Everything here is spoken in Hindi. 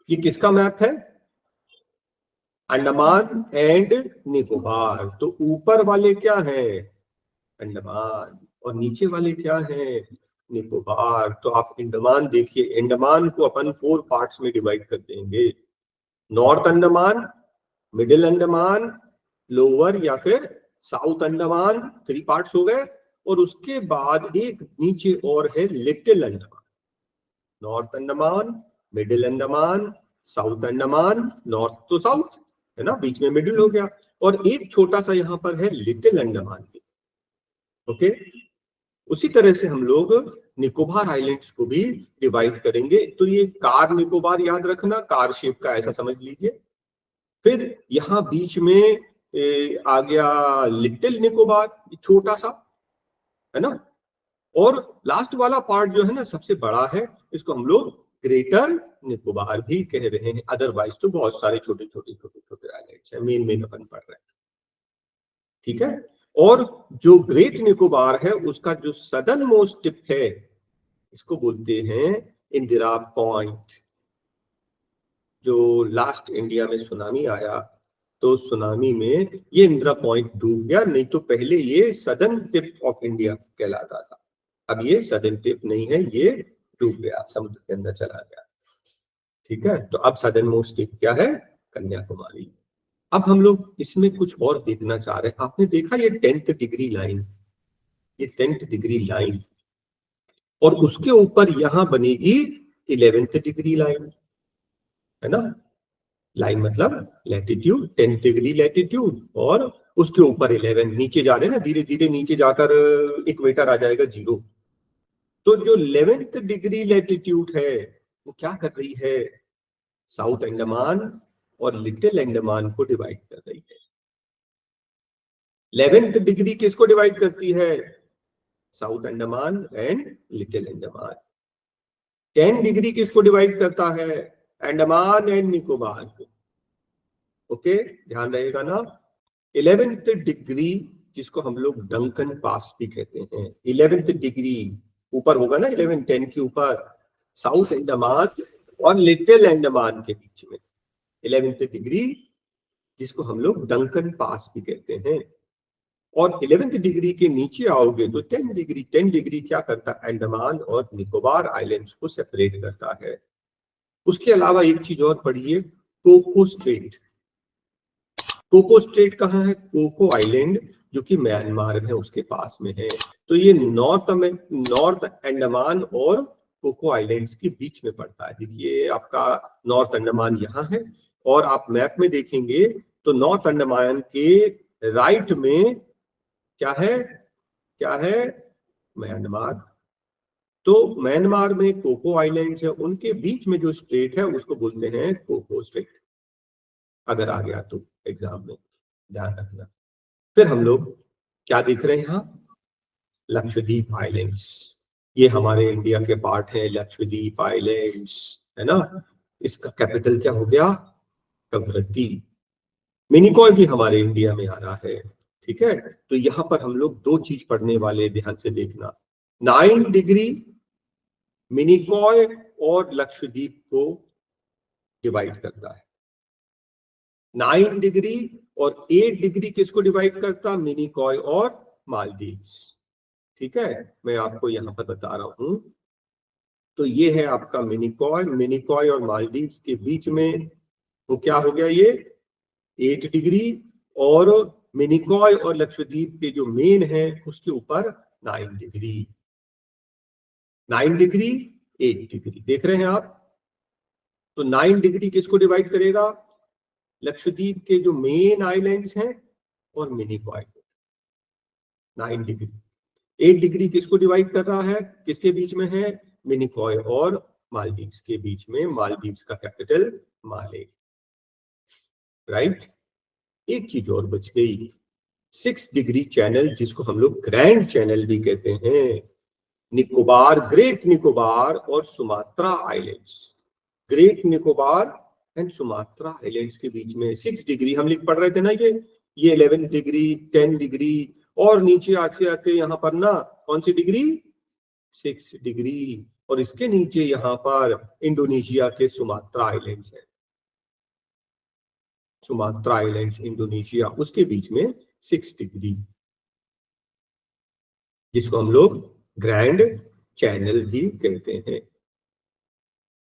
ये किसका मैप है? अंडमान एंड निकोबार। तो ऊपर वाले क्या है? अंडमान, और नीचे वाले क्या है? निकोबार। तो आप अंडमान देखिए, अंडमान को अपन 4 पार्ट्स में डिवाइड कर देंगे, north Andaman, middle Andaman, lower या फिर साउथ अंडमान, 3 पार्ट्स हो गए। और उसके बाद एक नीचे और है little Andaman. North Andaman, middle Andaman, south Andaman, north तो साउथ है ना, बीच में मिडिल हो गया, और एक छोटा सा यहां पर है लिटिल अंडमान। ओके, उसी तरह से हम लोग निकोबार आइलैंड्स को भी डिवाइड करेंगे। तो ये कार निकोबार याद रखना, कार शेप का ऐसा समझ लीजिए। फिर यहाँ बीच में आ गया लिटिल निकोबार, छोटा सा, है ना। और लास्ट वाला पार्ट जो है ना सबसे बड़ा है, इसको हम लोग ग्रेटर निकोबार भी कह रहे हैं। अदरवाइज तो बहुत सारे छोटे छोटे आइलैंड्स हैं, मेन अपन पढ़ रहे हैं, ठीक है। और जो ग्रेट निकोबार है उसका जो सदर्न मोस्ट टिप है, इसको बोलते हैं इंदिरा पॉइंट। जो लास्ट इंडिया में सुनामी आया, तो सुनामी में ये इंदिरा पॉइंट डूब गया, नहीं तो पहले ये सदर्न टिप ऑफ इंडिया कहलाता था। अब ये सदर्न टिप नहीं है, ये डूब गया, समुद्र के अंदर चला गया, ठीक है। तो अब सदर्न मोस्ट टिप क्या है? कन्याकुमारी। अब हम लोग इसमें कुछ और देखना चाह रहे हैं। आपने देखा ये 10th डिग्री लाइन, ये 10th डिग्री लाइन, और उसके ऊपर यहां बनेगी 11th डिग्री लाइन, है ना। लाइन मतलब लैटिट्यूड, 10 डिग्री लैटिट्यूड, और उसके ऊपर 11। नीचे जा रहे हैं ना, धीरे धीरे नीचे जाकर इक्वेटर आ जाएगा 0। तो जो 11th डिग्री लैटिट्यूड है वो क्या कर रही है? साउथ अंडमान और लिटिल अंडमान को डिवाइड कर रही है। 11th डिग्री किसको डिवाइड करती है? South Andaman and little Andaman. 10 degree किसको डिवाइड करता है? अंडमान एंड निकोबार को। ओके, ध्यान रहेगा ना। 11th डिग्री जिसको हम लोग डंकन पास भी कहते हैं, 11th डिग्री ऊपर होगा ना, 11 10 के ऊपर, साउथ अंडमान और लिटिल अंडमान के बीच में 11th डिग्री, जिसको हम लोग डंकन पास भी कहते हैं। और 11th डिग्री के नीचे आओगे तो 10 डिग्री। 10 डिग्री क्या करता है? अंडमान और निकोबार आइलैंड्स को सेपरेट करता है। उसके अलावा एक चीज और पढ़िए, कोको स्ट्रेट। कोको स्ट्रेट कहाँ है? कोको आइलैंड जो कि म्यांमार में उसके पास में है। तो ये नॉर्थ अंडमान और कोको आइलैंड्स के बीच में पड़ता है। देखिए आपका नॉर्थ अंडमान यहाँ है, और आप मैप में देखेंगे तो नॉर्थ अंडमान के राइट में क्या है? क्या है? म्यांमार। तो म्यांमार में कोको आइलैंड्स है, उनके बीच में जो स्ट्रेट है उसको बोलते हैं कोको स्ट्रेट। अगर आ गया तो एग्जाम में ध्यान रखना। फिर हम लोग क्या देख रहे हैं यहाँ? लक्षद्वीप आइलैंड्स। ये हमारे इंडिया के पार्ट है, लक्षद्वीप आइलैंड्स, है ना। इसका कैपिटल क्या हो गया? कवरत्ती। मिनिकॉय भी हमारे इंडिया में आ रहा है, ठीक है। तो यहाँ पर हम लोग 2 चीज पढ़ने वाले, ध्यान से देखना। 9 डिग्री मिनिकॉय और लक्षद्वीप को डिवाइड करता है। 9 डिग्री और 8 डिग्री किसको डिवाइड करता? मिनिकॉय और मालदीव्स, ठीक है। मैं आपको यहाँ पर बता रहा हूं। तो ये है आपका मिनिकॉय और मालदीव्स के बीच में वो क्या हो गया? ये 8 डिग्री, और मिनिकॉय और लक्षद्वीप के जो मेन है उसके ऊपर 9 डिग्री। 9 डिग्री 8 डिग्री देख रहे हैं आप। तो 9 डिग्री किसको डिवाइड करेगा? लक्षद्वीप के जो मेन आइलैंड्स हैं और मिनिकॉय को। 9 डिग्री। 8 डिग्री किसको डिवाइड कर रहा है? किसके बीच में है? मिनिकॉय और मालदीव्स के बीच में। मालदीव्स का कैपिटल माले, राइट। एक चीज और बच गई, 6 डिग्री चैनल, जिसको हम लोग ग्रैंड चैनल भी कहते हैं। निकोबार, ग्रेट निकोबार और Sumatra islands. Great Nicobar and Sumatra islands के बीच में 6 डिग्री हम लिख पढ़ रहे थे ना, ये 11 डिग्री, 10 डिग्री, और नीचे आते आते यहाँ पर ना कौन सी डिग्री? 6 डिग्री। और इसके नीचे यहाँ पर इंडोनेशिया के सुमात्रा आइलैंड्स है, सुमात्रा आइलैंड्स इंडोनेशिया, उसके बीच में 6 डिग्री, जिसको हम लोग ग्रैंड चैनल भी कहते हैं।